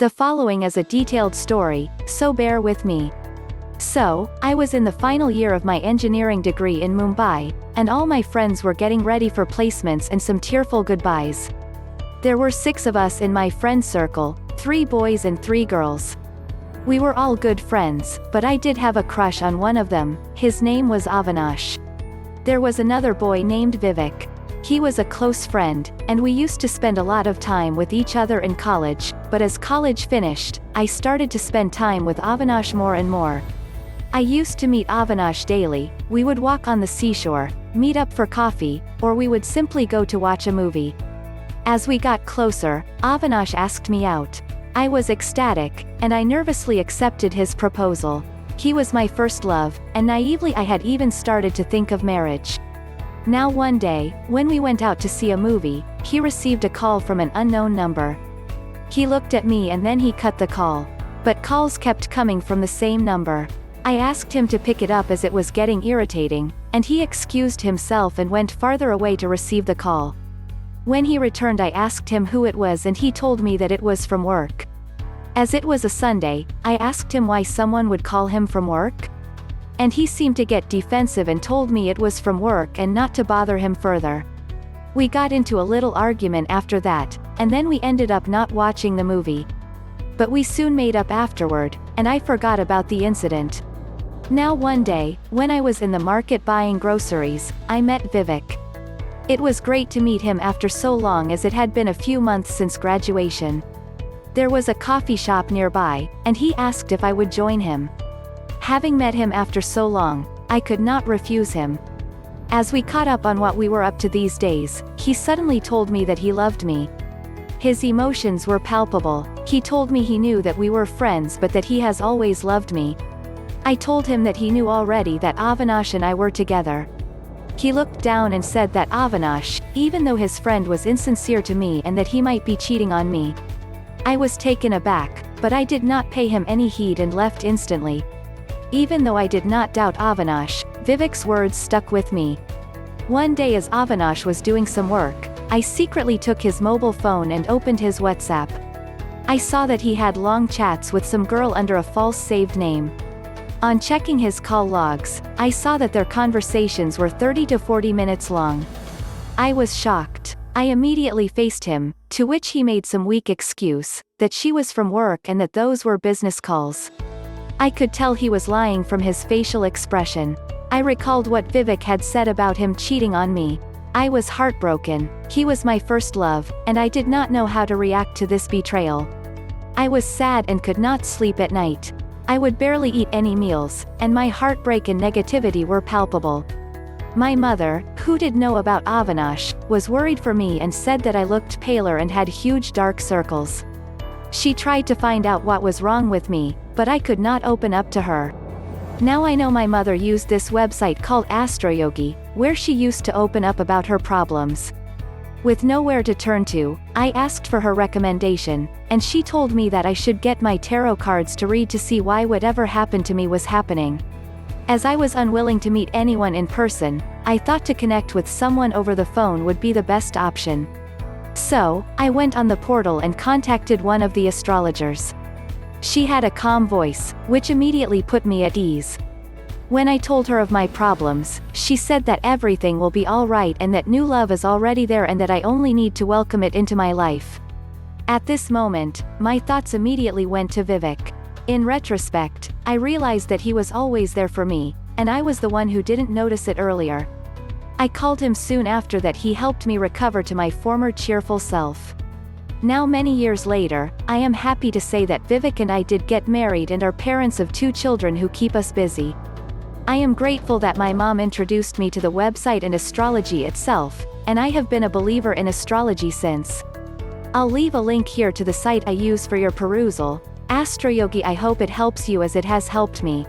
The following is a detailed story, so bear with me. So, I was in the final year of my engineering degree in Mumbai, and all my friends were getting ready for placements and some tearful goodbyes. There were 6 of us in my friend circle, 3 boys and 3 girls. We were all good friends, but I did have a crush on one of them. His name was Avinash. There was another boy named Vivek. He was a close friend, and we used to spend a lot of time with each other in college, but as college finished, I started to spend time with Avinash more and more. I used to meet Avinash daily. We would walk on the seashore, meet up for coffee, or we would simply go to watch a movie. As we got closer, Avinash asked me out. I was ecstatic, and I nervously accepted his proposal. He was my first love, and naively I had even started to think of marriage. Now one day, when we went out to see a movie, he received a call from an unknown number. He looked at me and then he cut the call. But calls kept coming from the same number. I asked him to pick it up as it was getting irritating, and he excused himself and went farther away to receive the call. When he returned, I asked him who it was and he told me that it was from work. As it was a Sunday, I asked him why someone would call him from work. And he seemed to get defensive and told me it was from work and not to bother him further. We got into a little argument after that, and then we ended up not watching the movie. But we soon made up afterward, and I forgot about the incident. Now one day, when I was in the market buying groceries, I met Vivek. It was great to meet him after so long, as it had been a few months since graduation. There was a coffee shop nearby, and he asked if I would join him. Having met him after so long, I could not refuse him. As we caught up on what we were up to these days, he suddenly told me that he loved me. His emotions were palpable. He told me he knew that we were friends but that he has always loved me. I told him that he knew already that Avinash and I were together. He looked down and said that Avinash, even though his friend was insincere to me and that he might be cheating on me. I was taken aback, but I did not pay him any heed and left instantly. Even though I did not doubt Avinash, Vivek's words stuck with me. One day as Avinash was doing some work, I secretly took his mobile phone and opened his WhatsApp. I saw that he had long chats with some girl under a false saved name. On checking his call logs, I saw that their conversations were 30 to 40 minutes long. I was shocked. I immediately faced him, to which he made some weak excuse, that she was from work and that those were business calls. I could tell he was lying from his facial expression. I recalled what Vivek had said about him cheating on me. I was heartbroken. He was my first love, and I did not know how to react to this betrayal. I was sad and could not sleep at night. I would barely eat any meals, and my heartbreak and negativity were palpable. My mother, who did know about Avinash, was worried for me and said that I looked paler and had huge dark circles. She tried to find out what was wrong with me, but I could not open up to her. Now I know my mother used this website called Astrologer, where she used to open up about her problems. With nowhere to turn to, I asked for her recommendation, and she told me that I should get my tarot cards to read to see why whatever happened to me was happening. As I was unwilling to meet anyone in person, I thought to connect with someone over the phone would be the best option. So, I went on the portal and contacted one of the astrologers. She had a calm voice, which immediately put me at ease. When I told her of my problems, she said that everything will be all right and that new love is already there and that I only need to welcome it into my life. At this moment, my thoughts immediately went to Vivek. In retrospect, I realized that he was always there for me, and I was the one who didn't notice it earlier. I called him soon after that. He helped me recover to my former cheerful self. Now many years later, I am happy to say that Vivek and I did get married and are parents of 2 children who keep us busy. I am grateful that my mom introduced me to the website and astrology itself, and I have been a believer in astrology since. I'll leave a link here to the site I use for your perusal, Astrologer. I hope it helps you as it has helped me.